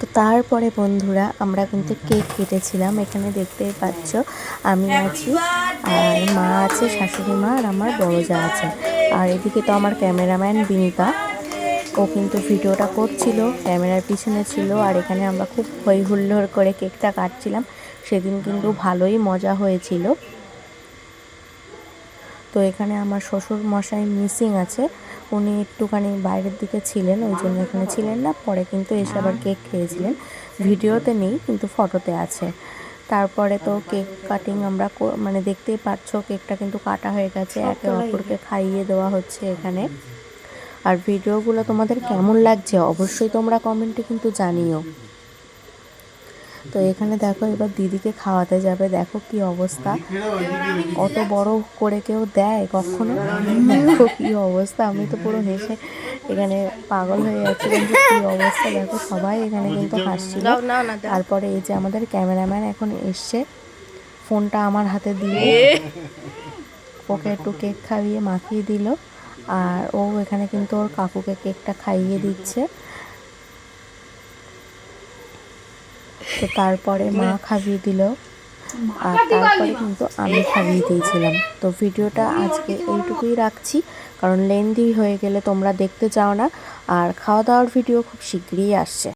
তো তারপরে বন্ধুরা আমরা কিন্তু কেক কেটেছিলাম। এখানে দেখতেই পাচ্ছ আমি আছি আর মা আছে, শাশুড়ি মা আর আমার বড় যা আছে। আর এদিকে তো আমার ক্যামেরাম্যান বিনিকা, ও কিন্তু ভিডিওটা করছিল, ক্যামেরার পিছনে ছিল। আর এখানে আমরা খুব হই হুল্লোড় করে কেকটা কাটছিলাম। সেদিন কিন্তু ভালোই মজা হয়েছিল। তো এখানে আমার শ্বশুর মশাই মিসিং আছে, উনি একটুখানি বাইরের দিকে ছিলেন, ওই জন্য এখানে ছিলেন না। পরে কিন্তু এসে আবার কেক খেয়েছিলেন, ভিডিওতে নেই কিন্তু ফটোতে আছে। তারপরে তো কেক কাটিং আমরা মানে দেখতেই পাচ্ছ কেকটা কিন্তু কাটা হয়ে গেছে, একে অপরকে খাইয়ে দেওয়া হচ্ছে এখানে। আর ভিডিওগুলো তোমাদের কেমন লাগছে অবশ্যই তোমরা কমেন্টে কিন্তু জানিও। তো এখানে দেখো এবার দিদিকে খাওয়াতে যাবে, দেখো কি অবস্থা, অত বড় করে কেউ দেয় কখনো? দেখো কি অবস্থা, আমি তো পুরো হেসে এখানে পাগল হয়ে যাচ্ছি। কিন্তু কি অবস্থা দেখো, সবাই এখানে কিন্তু হাসছিল। তারপরে এই যে আমাদের ক্যামেরাম্যান এখন এসছে, ফোনটা আমার হাতে দিয়ে ওকে একটু কেক খাইয়ে মাখিয়ে দিল। আর ও এখানে কিন্তু ওর কাকুকে কেকটা খাইয়ে দিচ্ছে। তো তারপরে মা খাইয়ে দিল, আর তারপরে কিন্তু আমি খাইয়ে দিয়েছিলাম। তো ভিডিওটা আজকে এইটুকুই রাখছি, কারণ লেন্দি হয়ে গেলে তোমরা দেখতে চাও না। আর খাওয়া দাওয়ার ভিডিও খুব শীঘ্রই আসছে।